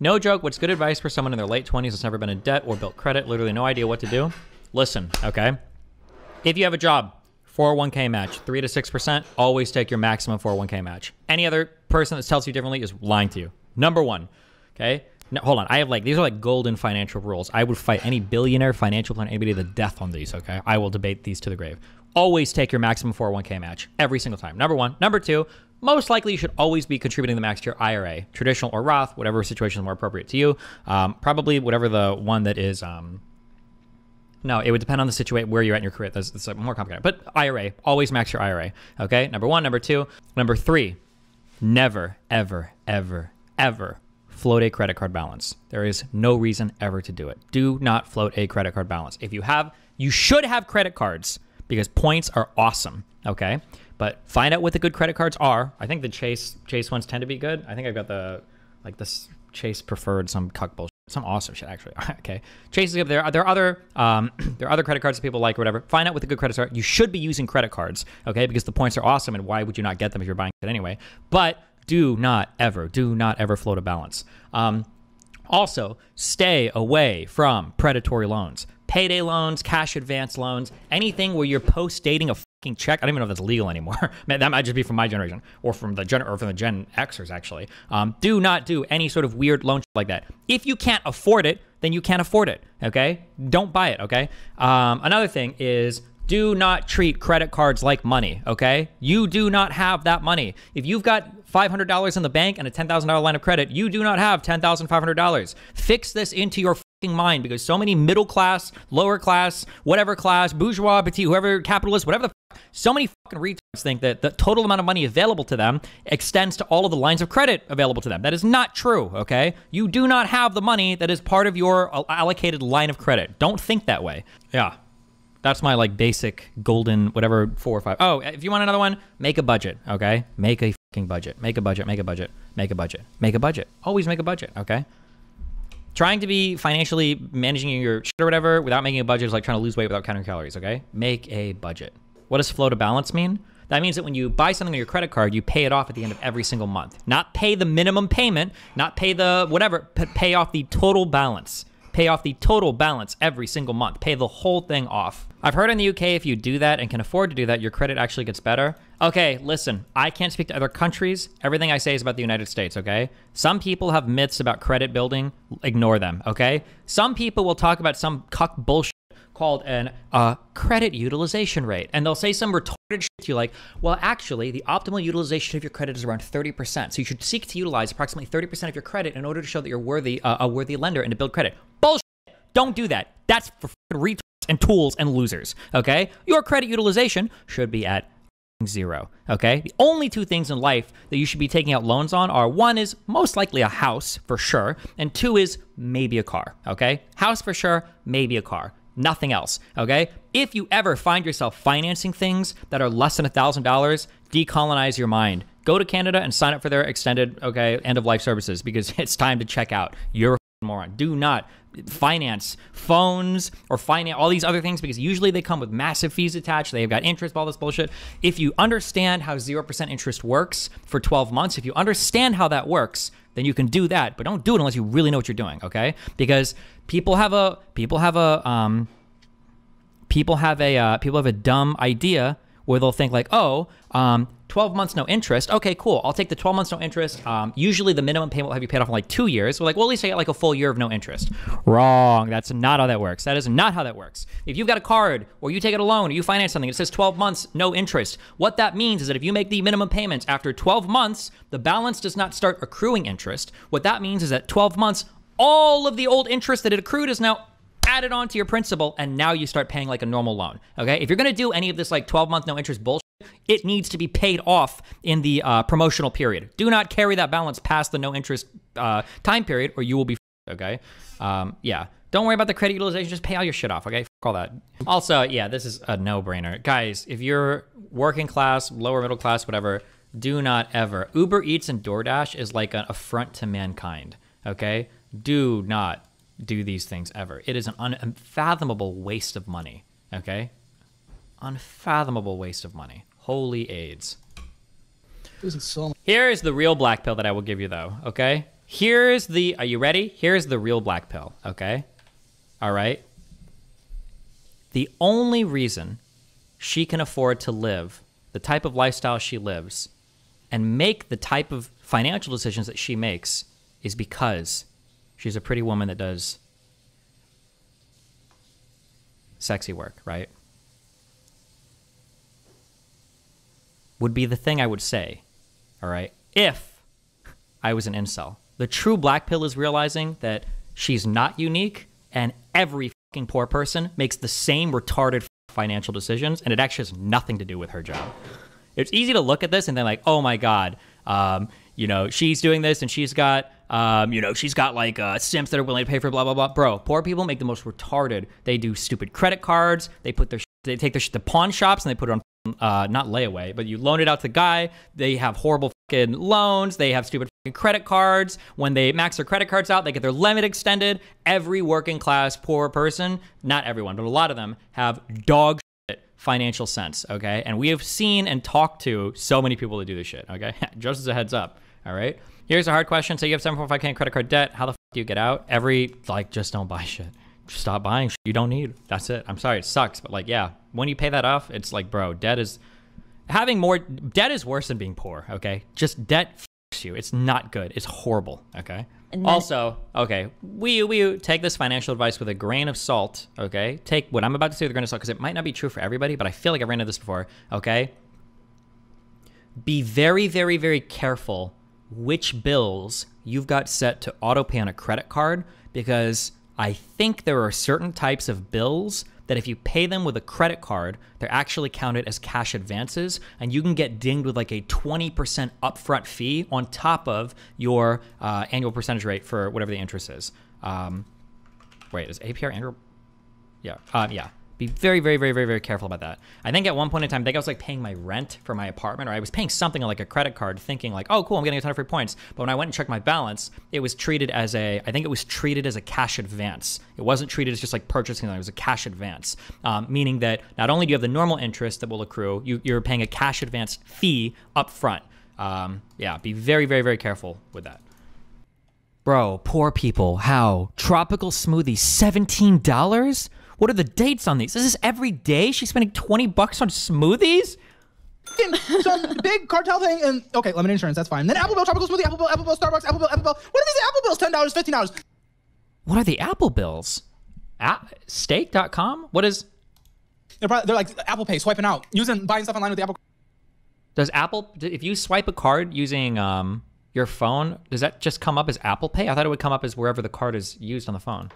No joke, what's good advice for someone in their late 20s that's never been in debt or built credit, literally no idea what to do? Listen, okay? If you have a job, 401k match, 3 to 6%, always take your maximum 401k match. Any other person that tells you differently is lying to you. Number one, okay? Now, hold on, I have these are like golden financial rules. I would fight any billionaire, financial planner, anybody to the death on these, okay? I will debate these to the grave. Always take your maximum 401k match every single time. Number one. Number two, most likely you should always be contributing the max to your IRA, traditional or Roth, whatever situation is more appropriate to you. Probably whatever the one that is, no, it would depend on the situation where you're at in your career. It's more complicated. But IRA, always max your IRA. Okay, number one. Number two. Number three, never, ever, ever, ever float a credit card balance. There is no reason ever to do it. Do not float a credit card balance. If you have, you should have credit cards because points are awesome. Okay, but find out what the good credit cards are. I think the Chase ones tend to be good. I think I've got this Chase Preferred, some cuck bullshit. Some awesome shit, actually. Okay. Chase is up there. There are other credit cards that people like or whatever. Find out what the good credits are. You should be using credit cards, okay? Because the points are awesome, and why would you not get them if you're buying it anyway? But do not ever float a balance. Also, stay away from predatory loans. Payday loans, cash advance loans, anything where you're post-dating a fucking check. I don't even know if that's legal anymore. Man, that might just be from my generation or from the Gen Xers, actually. Do not do any sort of weird loan like that. If you can't afford it, then you can't afford it, okay? Don't buy it, okay? Another thing is do not treat credit cards like money, okay? You do not have that money. If you've got $500 in the bank and a $10,000 line of credit, you do not have $10,500. Fix this into your mind, because so many middle class, lower class, whatever class, bourgeois, petit, whoever, capitalist, whatever the so many fucking retards think that the total amount of money available to them extends to all of the lines of credit available to them. That is not true, okay? You do not have the money that is part of your allocated line of credit. Don't think that way. Yeah. That's my basic golden whatever 4 or 5. Oh, if you want another one, make a budget, okay? Make a fucking budget. Make a budget, make a budget, make a budget. Make a budget. Always make a budget, okay? Trying to be financially managing your shit or whatever without making a budget is like trying to lose weight without counting calories, okay? Make a budget. What does float a balance mean? That means that when you buy something on your credit card, you pay it off at the end of every single month. Not pay the minimum payment, not pay the whatever, pay off the total balance. Pay off the total balance every single month. Pay the whole thing off. I've heard in the UK, if you do that and can afford to do that, your credit actually gets better. Okay, listen, I can't speak to other countries. Everything I say is about the United States, okay? Some people have myths about credit building. Ignore them, okay? Some people will talk about some cuck bullshit called an credit utilization rate. And they'll say some retarded shit to you like, well, actually, the optimal utilization of your credit is around 30%. So you should seek to utilize approximately 30% of your credit in order to show that you're a worthy lender and to build credit. Bullshit. Don't do that. That's for retards and tools and losers, okay? Your credit utilization should be at 0, okay? The only two things in life that you should be taking out loans on are, one is most likely a house for sure, and two is maybe a car, okay? House for sure, maybe a car. Nothing else, okay? If you ever find yourself financing things that are less than $1,000, decolonize your mind. Go to Canada and sign up for their extended, end-of-life services because it's time to check out. You're a moron. Do not finance phones or finance all these other things because usually they come with massive fees attached. They've got interest, all this bullshit. If you understand how 0% interest works for 12 months, if you understand how that works, then you can do that, but don't do it unless you really know what you're doing, okay? Because people have a dumb idea where they'll think like, 12 months no interest. Okay, cool. I'll take the 12 months no interest. Usually the minimum payment will have you paid off in 2 years. We're like, well, at least I get a full year of no interest. Wrong. That's not how that works. That is not how that works. If you've got a card or you take out a loan or you finance something, it says 12 months no interest. What that means is that if you make the minimum payments after 12 months, the balance does not start accruing interest. What that means is that 12 months, all of the old interest that it accrued is now added on to your principal, and now you start paying like a normal loan, okay? If you're gonna do any of this 12-month no interest bullshit, it needs to be paid off in the promotional period. Do not carry that balance past the no interest time period or you will be okay? Yeah, don't worry about the credit utilization, just pay all your shit off, okay? All that. Also, yeah, this is a no-brainer. Guys, if you're working class, lower middle class, whatever, do not ever. Uber Eats and DoorDash is like an affront to mankind, okay? Do not do these things ever. It is an unfathomable waste of money, okay? Unfathomable waste of money. Holy AIDS. This is so... Here is the real black pill that I will give you, though, okay? Here's the, are you ready? Here's the real black pill, okay? All right. The only reason she can afford to live the type of lifestyle she lives and make the type of financial decisions that she makes is because she's a pretty woman that does sexy work, right? Would be the thing I would say, all right, if I was an incel. The true black pill is realizing that she's not unique and every fucking poor person makes the same retarded financial decisions, and it actually has nothing to do with her job. It's easy to look at this and then like, oh my God, you know, she's doing this and she's got, you know, she's got like simps that are willing to pay for blah, blah, blah. Bro, poor people make the most retarded. They do stupid credit cards. They put their, they take their shit to pawn shops and they put it on, not layaway, but you loan it out to the guy. They have horrible fucking loans. They have stupid fucking credit cards. When they max their credit cards out, they get their limit extended. Every working class poor person, not everyone, but a lot of them have dog shit financial sense, okay? And we have seen and talked to so many people that do this shit, okay? Just as a heads up, all right? Here's a hard question. So you have 7.5K credit card debt. How the do you get out? Just don't buy shit. Just stop buying shit you don't need. That's it. I'm sorry, it sucks, but like, yeah, when you pay that off, it's like, bro, debt is worse than being poor, okay? Just debt fucks you. It's not good. It's horrible, okay? And then, also, okay, we take this financial advice with a grain of salt, okay? Take what I'm about to say with a grain of salt because it might not be true for everybody, but I feel like I've ran into this before, okay? Be very, very, very careful which bills you've got set to auto pay on a credit card, because I think there are certain types of bills that if you pay them with a credit card, they're actually counted as cash advances, and you can get dinged with like a 20% upfront fee on top of your annual percentage rate for whatever the interest is. Wait, is APR annual? Yeah, yeah. Be very, very, very, very, very careful about that. I think at one point in time, I think I was like paying my rent for my apartment, or I was paying something on like a credit card thinking like, oh, cool, I'm getting a ton of free points. But when I went and checked my balance, it was treated as I think it was treated as a cash advance. It wasn't treated as just like purchasing, it was a cash advance, meaning that not only do you have the normal interest that will accrue, you're paying a cash advance fee up front. Yeah, be very, very, very careful with that. Bro, poor people, how? Tropical smoothie, $17? What are the dates on these? Is this every day? She's spending 20 bucks on smoothies? Some big cartel thing, and okay, lemon insurance, that's fine. Then Apple Bill, tropical smoothie, Apple Bill, Starbucks, Apple Bill. What are these Apple Bills? $10, $15. What are the Apple Bills? Steak.com? What is? They're like Apple Pay, swiping out, buying stuff online with the Apple. Does Apple, if you swipe a card using your phone, does that just come up as Apple Pay? I thought it would come up as wherever the card is used on the phone.